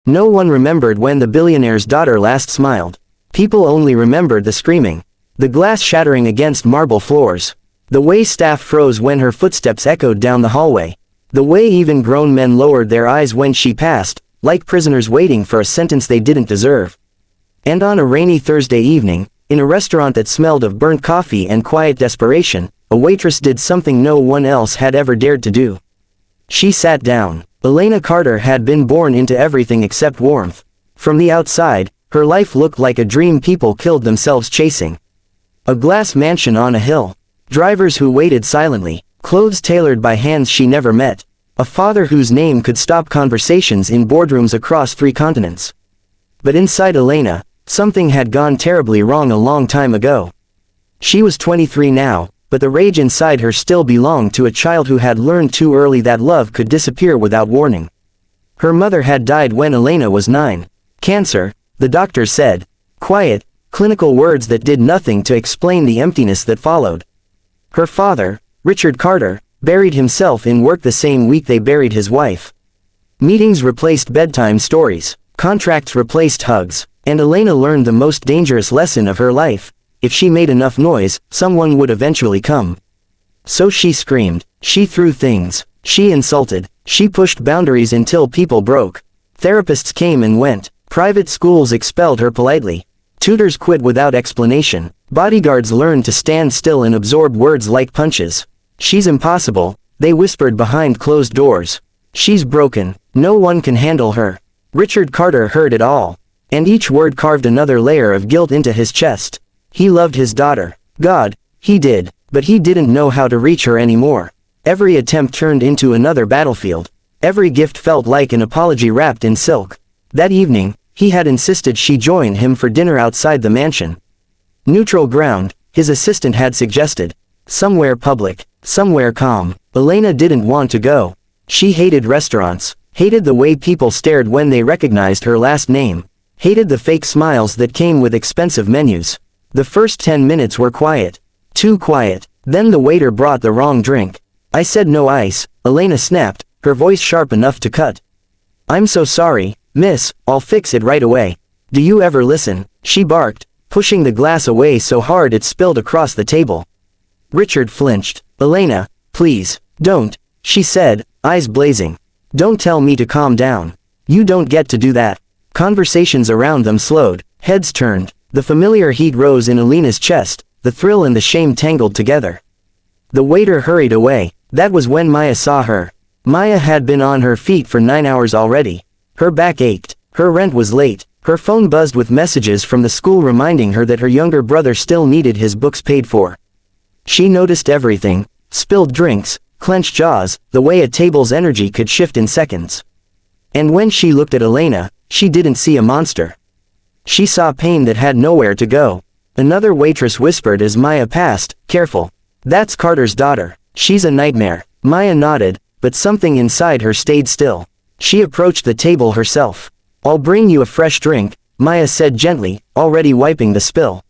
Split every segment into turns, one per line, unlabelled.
No one remembered when the billionaire's daughter last smiled. People only remembered the screaming, the glass shattering against marble floors, the way staff froze when her footsteps echoed down the hallway, the way even grown men lowered their eyes when she passed, like prisoners waiting for a sentence they didn't deserve. And on a rainy Thursday evening, in a restaurant that smelled of burnt coffee and quiet desperation, a waitress did something no one else had ever dared to do. She sat down. Elena Carter had been born into everything except warmth. From the outside, her life looked like a dream people killed themselves chasing. A glass mansion on a hill. Drivers who waited silently. Clothes tailored by hands she never met. A father whose name could stop conversations in boardrooms across 3 continents. But inside Elena, something had gone terribly wrong a long time ago. She was 23 now, but the rage inside her still belonged to a child who had learned too early that love could disappear without warning. Her mother had died when Elena was 9. Cancer, the doctors said. Quiet, clinical words that did nothing to explain the emptiness that followed. Her father, Richard Carter, buried himself in work the same week they buried his wife. Meetings replaced bedtime stories, contracts replaced hugs, and Elena learned the most dangerous lesson of her life. If she made enough noise, someone would eventually come. So she screamed, she threw things, she insulted, she pushed boundaries until people broke. Therapists came and went, private schools expelled her politely. Tutors quit without explanation, bodyguards learned to stand still and absorb words like punches. She's impossible, they whispered behind closed doors. She's broken, no one can handle her. Richard Carter heard it all. And each word carved another layer of guilt into his chest. He loved his daughter. God, he did, but he didn't know how to reach her anymore. Every attempt turned into another battlefield. Every gift felt like an apology wrapped in silk. That evening, he had insisted she join him for dinner outside the mansion. Neutral ground, his assistant had suggested. Somewhere public, somewhere calm. Elena didn't want to go. She hated restaurants, hated the way people stared when they recognized her last name, hated the fake smiles that came with expensive menus. The first 10 minutes were quiet. Too quiet. Then the waiter brought the wrong drink. I said no ice, Elena snapped, her voice sharp enough to cut. I'm so sorry, miss, I'll fix it right away. Do you ever listen? She barked, pushing the glass away so hard it spilled across the table. Richard flinched. Elena, please, don't, she said, eyes blazing. Don't tell me to calm down. You don't get to do that. Conversations around them slowed, heads turned. The familiar heat rose in Elena's chest, the thrill and the shame tangled together. The waiter hurried away. That was when Maya saw her. Maya had been on her feet for 9 hours already. Her back ached, her rent was late, her phone buzzed with messages from the school reminding her that her younger brother still needed his books paid for. She noticed everything, spilled drinks, clenched jaws, the way a table's energy could shift in seconds. And when she looked at Elena, she didn't see a monster. She saw pain that had nowhere to go. Another waitress whispered as Maya passed, careful. That's Carter's daughter. She's a nightmare. Maya nodded, but something inside her stayed still. She approached the table herself. I'll bring you a fresh drink, Maya said gently, already wiping the spill.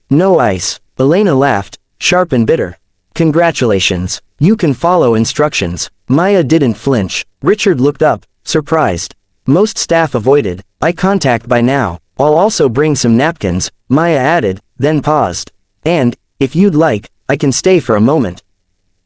No ice. Elena laughed, sharp and bitter. Congratulations. You can follow instructions. Maya didn't flinch. Richard looked up, surprised. Most staff avoided eye contact by now. I'll also bring some napkins, Maya added, then paused. And, if you'd like, I can stay for a moment.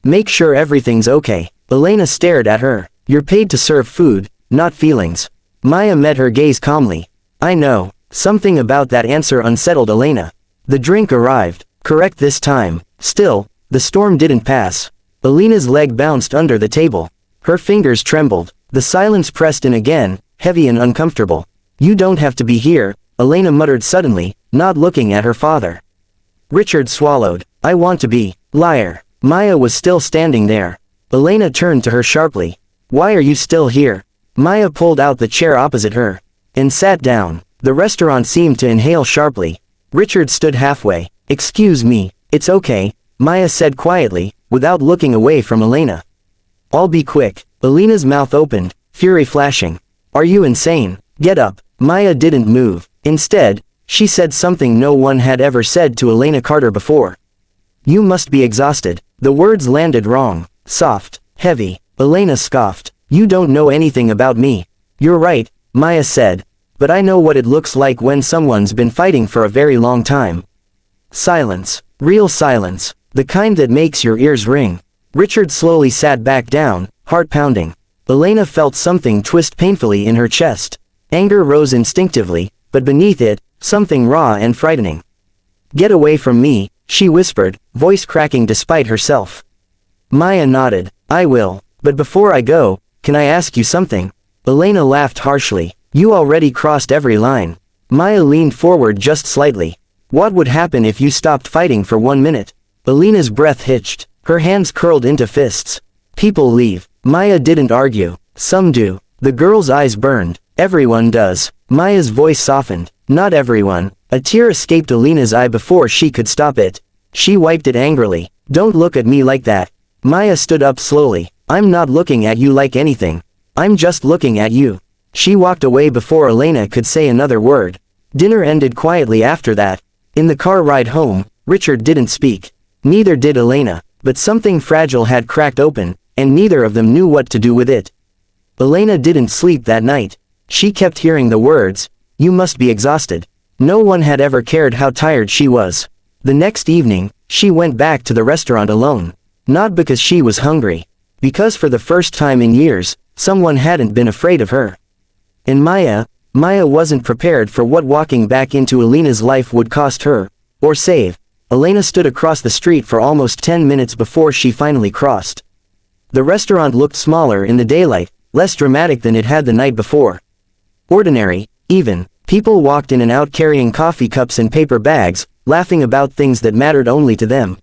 Make sure everything's okay. Elena stared at her. You're paid to serve food, not feelings. Maya met her gaze calmly. I know. Something about that answer unsettled Elena. The drink arrived, correct this time. Still, the storm didn't pass. Elena's leg bounced under the table. Her fingers trembled. The silence pressed in again, heavy and uncomfortable. You don't have to be here, Elena muttered suddenly, not looking at her father. Richard swallowed. I want to be. Liar. Maya was still standing there. Elena turned to her sharply. Why are you still here? Maya pulled out the chair opposite her. And sat down. The restaurant seemed to inhale sharply. Richard stood halfway. Excuse me, it's okay, Maya said quietly, without looking away from Elena. I'll be quick. Elena's mouth opened, fury flashing. Are you insane? Get up. Maya didn't move. Instead, she said something no one had ever said to Elena Carter before. You must be exhausted. The words landed wrong, soft, heavy. Elena scoffed. You don't know anything about me. You're right, Maya said. But I know what it looks like when someone's been fighting for a very long time. Silence. Real silence. The kind that makes your ears ring. Richard slowly sat back down, heart pounding. Elena felt something twist painfully in her chest. Anger rose instinctively, but beneath it, something raw and frightening. Get away from me, she whispered, voice cracking despite herself. Maya nodded. I will. But before I go, can I ask you something? Elena laughed harshly. You already crossed every line. Maya leaned forward just slightly. What would happen if you stopped fighting for 1 minute? Elena's breath hitched. Her hands curled into fists. People leave. Maya didn't argue. Some do. The girl's eyes burned. Everyone does. Maya's voice softened. Not everyone. A tear escaped Elena's eye before she could stop it. She wiped it angrily. Don't look at me like that. Maya stood up slowly. I'm not looking at you like anything. I'm just looking at you. She walked away before Elena could say another word. Dinner ended quietly after that. In the car ride home, Richard didn't speak. Neither did Elena, but something fragile had cracked open, and neither of them knew what to do with it. Elena didn't sleep that night. She kept hearing the words, "You must be exhausted." No one had ever cared how tired she was. The next evening, she went back to the restaurant alone. Not because she was hungry. Because for the first time in years, someone hadn't been afraid of her. And Maya wasn't prepared for what walking back into Elena's life would cost her, or save. Elena stood across the street for almost 10 minutes before she finally crossed. The restaurant looked smaller in the daylight, less dramatic than it had the night before. Ordinary, even. People walked in and out carrying coffee cups and paper bags, laughing about things that mattered only to them.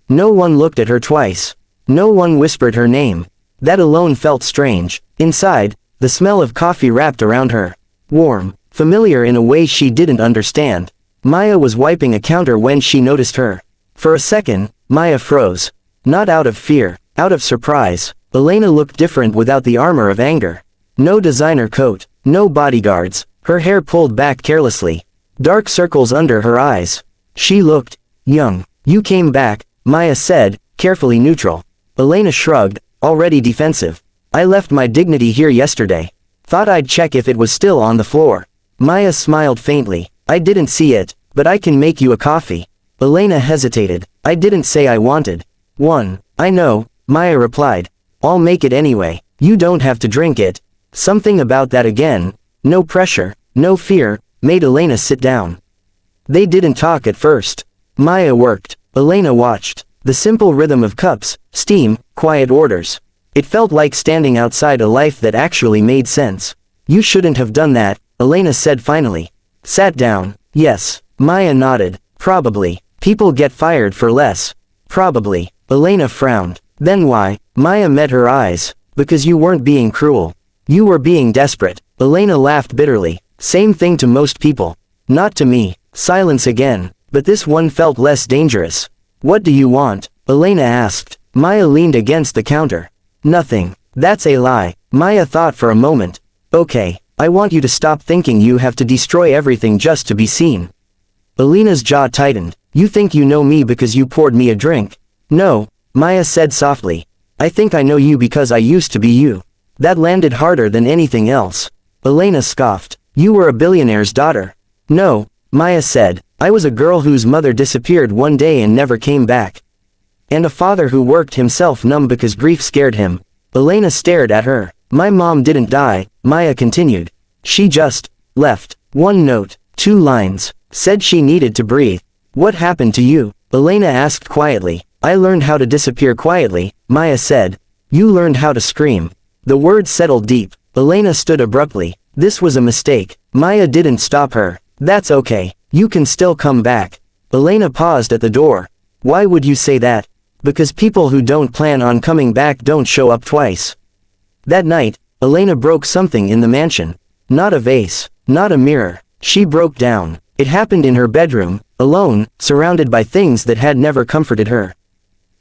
No one looked at her twice. No one whispered her name. That alone felt strange. Inside, the smell of coffee wrapped around her. Warm, familiar in a way she didn't understand. Maya was wiping a counter when she noticed her. For a second, Maya froze. Not out of fear, out of surprise. Elena looked different without the armor of anger. No designer coat, no bodyguards, her hair pulled back carelessly. Dark circles under her eyes. She looked young. You came back, Maya said, carefully neutral. Elena shrugged, already defensive. I left my dignity here yesterday. Thought I'd check if it was still on the floor. Maya smiled faintly. I didn't see it, but I can make you a coffee. Elena hesitated. I didn't say I wanted one. I know, Maya replied. I'll make it anyway. You don't have to drink it. Something about that again, no pressure, no fear, made Elena sit down. They didn't talk at first. Maya worked. Elena watched. The simple rhythm of cups, steam, quiet orders. It felt like standing outside a life that actually made sense. You shouldn't have done that, Elena said finally. Sat down. Yes. Maya nodded. Probably. People get fired for less. Probably. Elena frowned. Then why? Maya met her eyes. Because you weren't being cruel. You were being desperate. Elena laughed bitterly. Same thing to most people. Not to me. Silence again. But this one felt less dangerous. What do you want? Elena asked. Maya leaned against the counter. Nothing. That's a lie. Maya thought for a moment. Okay. I want you to stop thinking you have to destroy everything just to be seen. Elena's jaw tightened. You think you know me because you poured me a drink? No, Maya said softly. I think I know you because I used to be you. That landed harder than anything else. Elena scoffed. You were a billionaire's daughter. No, Maya said. I was a girl whose mother disappeared one day and never came back. And a father who worked himself numb because grief scared him. Elena stared at her. My mom didn't die, Maya continued. She just left. 1 note, 2 lines. Said she needed to breathe. What happened to you? Elena asked quietly. I learned how to disappear quietly, Maya said. You learned how to scream. The words settled deep. Elena stood abruptly. This was a mistake. Maya didn't stop her. That's okay. You can still come back. Elena paused at the door. Why would you say that? Because people who don't plan on coming back don't show up twice. That night, Elena broke something in the mansion. Not a vase, not a mirror. She broke down. It happened in her bedroom, alone, surrounded by things that had never comforted her.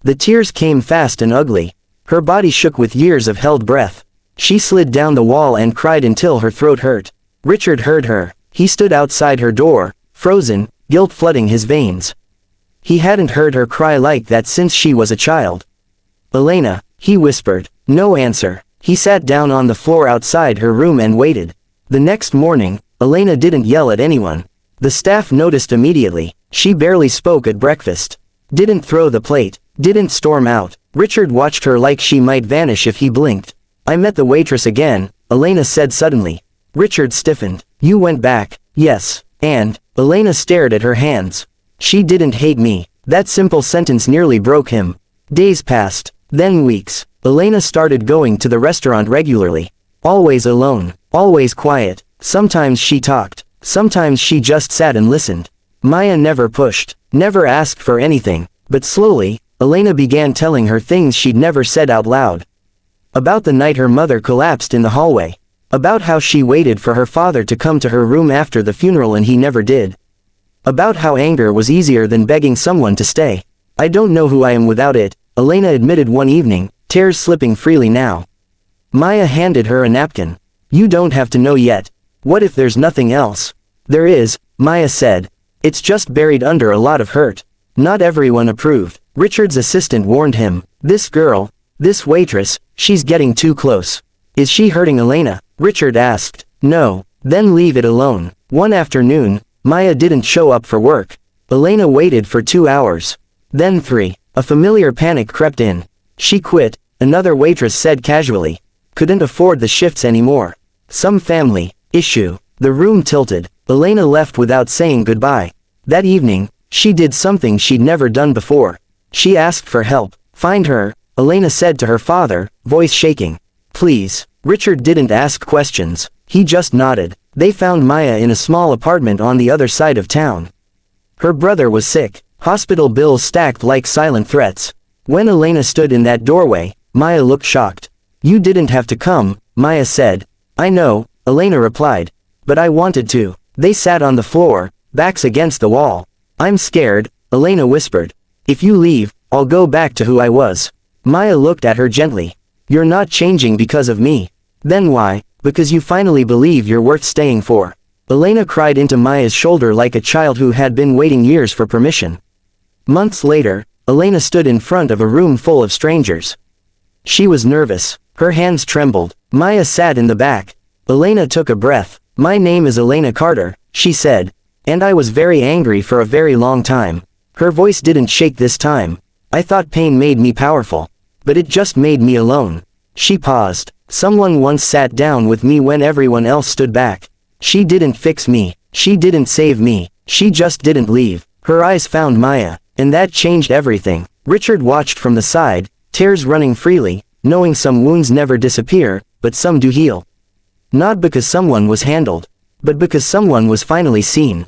The tears came fast and ugly. Her body shook with years of held breath. She slid down the wall and cried until her throat hurt. Richard heard her. He stood outside her door, frozen, guilt flooding his veins. He hadn't heard her cry like that since she was a child. Elena, he whispered. No answer. He sat down on the floor outside her room and waited. The next morning, Elena didn't yell at anyone. The staff noticed immediately. She barely spoke at breakfast. Didn't throw the plate. Didn't storm out. Richard watched her like she might vanish if he blinked. I met the waitress again, Elena said suddenly. Richard stiffened. You went back. Yes. And, Elena stared at her hands. She didn't hate me. That simple sentence nearly broke him. Days passed. Then weeks. Elena started going to the restaurant regularly. Always alone. Always quiet. Sometimes she talked. Sometimes she just sat and listened. Maya never pushed. Never asked for anything. But slowly, Elena began telling her things she'd never said out loud. About the night her mother collapsed in the hallway. About how she waited for her father to come to her room after the funeral and he never did. About how anger was easier than begging someone to stay. I don't know who I am without it, Elena admitted one evening, tears slipping freely now. Maya handed her a napkin. You don't have to know yet. What if there's nothing else? There is, Maya said. It's just buried under a lot of hurt. Not everyone approved. Richard's assistant warned him. This girl, this waitress, she's getting too close. Is she hurting Elena? Richard asked. No. Then leave it alone. One afternoon, Maya didn't show up for work. Elena waited for 2 hours. Then 3. A familiar panic crept in. She quit, another waitress said casually. Couldn't afford the shifts anymore. Some family issue. The room tilted. Elena left without saying goodbye. That evening, she did something she'd never done before. She asked for help. Find her, Elena said to her father, voice shaking. Please. Richard didn't ask questions. He just nodded. They found Maya in a small apartment on the other side of town. Her brother was sick. Hospital bills stacked like silent threats. When Elena stood in that doorway, Maya looked shocked. You didn't have to come, Maya said. I know, Elena replied. But I wanted to. They sat on the floor, backs against the wall. I'm scared, Elena whispered. If you leave, I'll go back to who I was. Maya looked at her gently. You're not changing because of me. Then why? Because you finally believe you're worth staying for. Elena cried into Maya's shoulder like a child who had been waiting years for permission. Months later, Elena stood in front of a room full of strangers. She was nervous. Her hands trembled. Maya sat in the back. Elena took a breath. My name is Elena Carter, she said. And I was very angry for a very long time. Her voice didn't shake this time. I thought pain made me powerful. But it just made me alone. She paused. Someone once sat down with me when everyone else stood back. She didn't fix me. She didn't save me. She just didn't leave. Her eyes found Maya. And that changed everything. Richard watched from the side, tears running freely, knowing some wounds never disappear, but some do heal. Not because someone was handled, but because someone was finally seen.